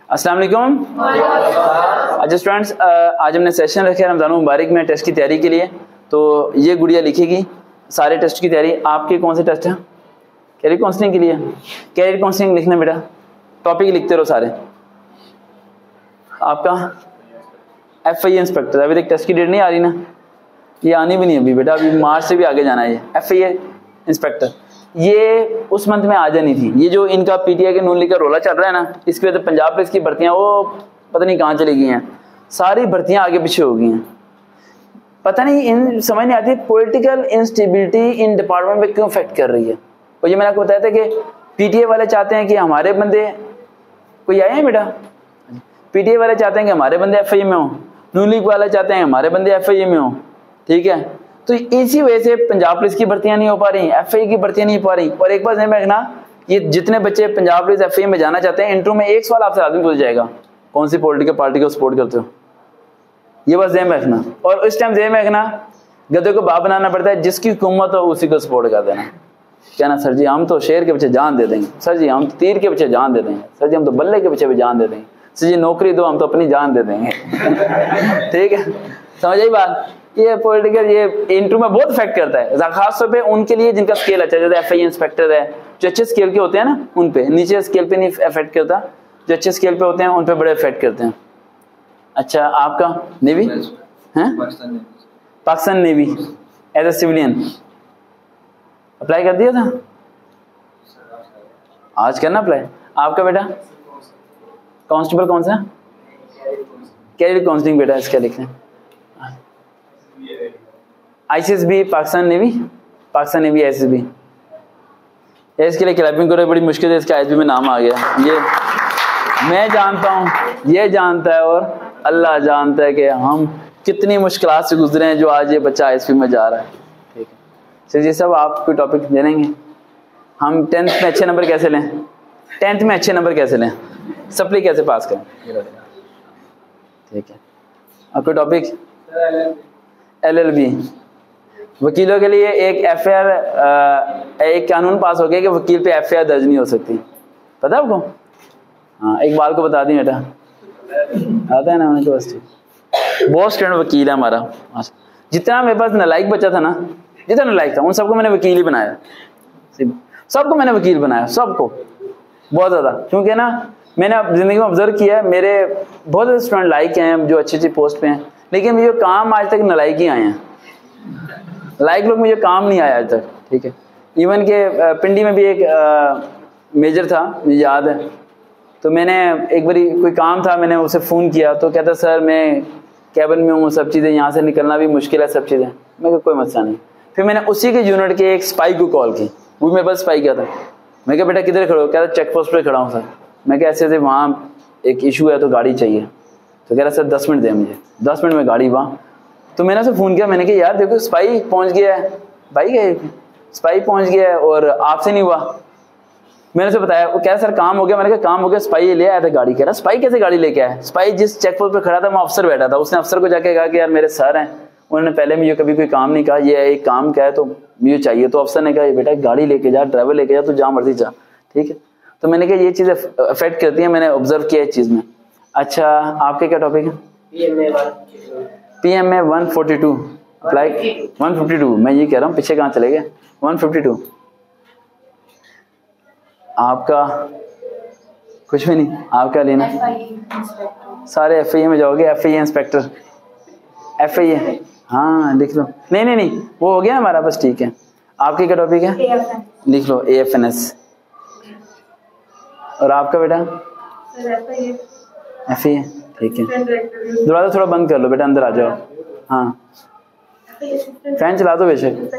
अस्सलाम वालेकुम। अच्छा स्टूडेंट्स, आज हमने सेशन रखे रमज़ान मुबारक में टेस्ट की तैयारी के लिए। तो ये गुड़िया लिखेगी सारे टेस्ट की तैयारी। आपके कौन से टेस्ट हैं? कैरियर काउंसलिंग के लिए। कैरियर काउंसलिंग लिखना बेटा, टॉपिक लिखते रहो सारे। आपका FIA इंस्पेक्टर, अभी तक टेस्ट की डेट नहीं आ रही ना? ये आनी भी नहीं अभी बेटा, अभी मार्च से भी आगे जाना है। ये FIA इंस्पेक्टर ये उस मंथ में आ जानी थी। ये जो इनका PTI के नून लीग का रोला चल रहा है ना, इसकी वजह से पंजाब पुलिस की भर्तियां वो पता नहीं कहाँ चली गई हैं। सारी भर्तियां आगे पीछे हो गई हैं। पता नहीं, इन समझ नहीं आती पॉलिटिकल इंस्टेबिलिटी इन डिपार्टमेंट में क्यों इफेक्ट कर रही है। और ये मैंने आपको बताया था कि PTI वाले चाहते हैं कि हमारे बंदे, कोई आए हैं बेटा? PTI वाले चाहते हैं कि हमारे बंदे FIA में हो, नून लीग वाले चाहते हैं हमारे बंदे FIA में हो। ठीक है, तो इसी वजह से पंजाब पुलिस की भर्तियां नहीं हो पा रही, FIA की भर्तियां नहीं हो पा रही। और एक बार ध्यान में रखना, ये जितने बच्चे पंजाब पुलिस FIA में जाना चाहते हैं, इंटरव्यू में एक सवाल आपसे आदमी पूछ जाएगा, कौन सी पॉलिटिकल पार्टी को सपोर्ट करते हो। ये बस ध्यान में रखना। और इस टाइम ध्यान में रखना, गधे को बाप बनाना पड़ता है, जिसकी हुकूमत हो उसी को सपोर्ट कर देना। क्या ना सर जी, हम तो शेर के पीछे जान दे देंगे, सर जी हम तो तीर के पीछे जान दे देंगे, सर जी हम तो बल्ले के पीछे भी जान दे देंगे, सर जी नौकरी दो हम तो अपनी जान दे देंगे। ठीक है, समझ आई बात? ये पॉलिटिकल ये इंटरव्यू में बहुत इफेक्ट करता है, खासतौर पे उनके लिए जिनका स्केल अच्छा है, जैसे FIA इंस्पेक्टर है, जो अच्छे स्केल के होते हैं ना, उन पे। नीचे स्केल पे नहीं इफेक्ट करता, जो अच्छे स्केल पे होते हैं उन पे बड़े इफेक्ट करते हैं। अच्छा, आपका नेवी है? Pakistan navy as a civilian apply कर दिया था? आज करना अप्लाई। आपका बेटा कांस्टेबल कौन सा? कैरियर काउंसलिंग बेटा, इसका लिखना है। ICSB Pakistan navy, Pakistan navy ICSB। इसके लिए क्लैपिंग करो, बड़ी मुश्किल है, इसका ICSB में नाम आ गया। ये मैं जानता हूँ, ये जानता है, और अल्लाह जानता है कि हम कितनी मुश्किलात से गुजरे हैं जो आज ये बच्चा ICSB में जा रहा है। ठीक है, चलिए सब आप कोई टॉपिक दे देंगे। हम 10th में अच्छे नंबर कैसे लें? 10th में अच्छे नंबर कैसे लें? सप्ली कैसे पास करें? ठीक है, आपका टॉपिक LLB। वकीलों के लिए एक FIR, एक कानून पास हो गया कि वकील पे FIR दर्ज नहीं हो सकती। पता है आपको? हाँ, एक बाल को बता दी बेटा, आता है ना उन्हें तो बस। बहुत स्टूडेंट वकील है हमारा। जितना मेरे पास नालायक बच्चा था ना, जितना नालायक था उन सबको मैंने वकील ही बनाया। सबको मैंने वकील बनाया, सबको, बहुत ज़्यादा। क्योंकि ना मैंने जिंदगी में ऑब्जर्व किया है, मेरे बहुत सारे स्टूडेंट लायक हैं जो अच्छी अच्छी पोस्ट पे हैं, लेकिन मुझे काम आज तक नालायक ही आए हैं। लायक लोग मुझे काम नहीं आया आज तक। ठीक है, इवन के पिंडी में भी एक मेजर था, मुझे याद है। तो मैंने एक बारी कोई काम था, मैंने उसे फ़ोन किया तो कहता सर मैं कैबिन में हूँ, सब चीज़ें यहाँ से निकलना भी मुश्किल है, सब चीज़ें। मैं कहा कोई मसला नहीं। फिर मैंने उसी के यूनिट के एक स्पाई को कॉल की, वो मेरे पास स्पाई किया था। मैं कहा बेटा किधर खड़े हो? कहता चेक पोस्ट पर खड़ा हूँ सर। मैं कहा ऐसे ऐसे वहाँ एक इशू है तो गाड़ी चाहिए। तो कह रहा सर 10 मिनट दे मुझे। 10 मिनट में गाड़ी वहाँ। तो मैंने उसे फ़ोन किया, मैंने कहा यार देखो स्पाई पहुँच गया है, भाई गए स्पाई पहुँच गया है और आपसे नहीं हुआ। मैंने उसे बताया, वो कह रहा सर काम हो गया। मैंने कहा काम हो गया, स्पाई ले आया था गाड़ी। कह रहा स्पाई कैसे गाड़ी लेके आया? स्पाई जिस चेक पोस्ट पर खड़ा था वहाँ अफसर बैठा था, उसने अफसर को जाके कहा कि यार मेरे सर हैं, उन्होंने पहले मुझे कभी कोई काम नहीं कहा, ये एक काम क्या है तो मुझे चाहिए। तो अफसर ने कहा बेटा गाड़ी लेके जा, ड्राइवर लेके जा, तो जहाँ मर्जी जा। ठीक है, तो मैंने कहा ये चीज़ें अफेक्ट करती हैं, मैंने ऑब्जर्व किया इस चीज़ में। अच्छा, आपके क्या टॉपिक है? PMA 142 apply 152। मैं ये कह रहा हूँ पीछे कहाँ चले गए? 152 आपका कुछ भी नहीं, आपका लेना सारे FIA में जाओगे। FIA इंस्पेक्टर, FIA, हाँ लिख लो। नहीं वो हो गया हमारा, बस ठीक है। आपके क्या टॉपिक है? लिख लो AFNS। और आपका बेटा? FIA, ठीक है। दरवाजा थोड़ा बंद कर लो बेटा, अंदर आ जाओ। हाँ, फैन चला दो बेशक।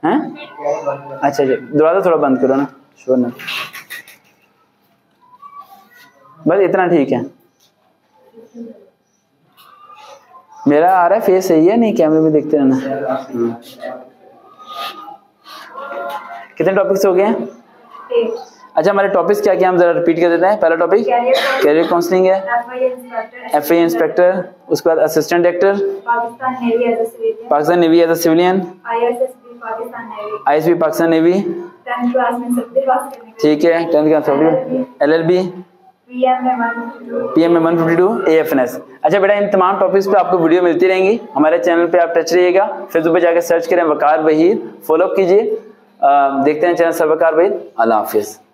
हैं? अच्छा, दरवाजा थोड़ा बंद करो ना, शोर ना। बस इतना ठीक है। मेरा आ रहा है फेस सही है? नहीं, कैमरे में देखते रहना। कितने टॉपिक्स हो गए हैं? अच्छा, हमारे टॉपिक्स क्या क्या हम जरा रिपीट कर देते हैं। पहला टॉपिक कैरियर काउंसलिंग है, FIA इंस्पेक्टर, उसके बाद assistant director, Pakistan navy as a civilian, ISB Pakistan navy, ठीक है, 10th का LLB, PM में 152 AFNS। अच्छा बेटा, इन तमाम टॉपिक्स पे आपको वीडियो मिलती रहेंगी। हमारे चैनल पे आप टच रहिएगा, फेसबुक पे जाकर सर्च करें वकार वहीद, फॉलो कीजिए। देखते हैं चैनल वकार वहीद। अल्लाह हाफिज।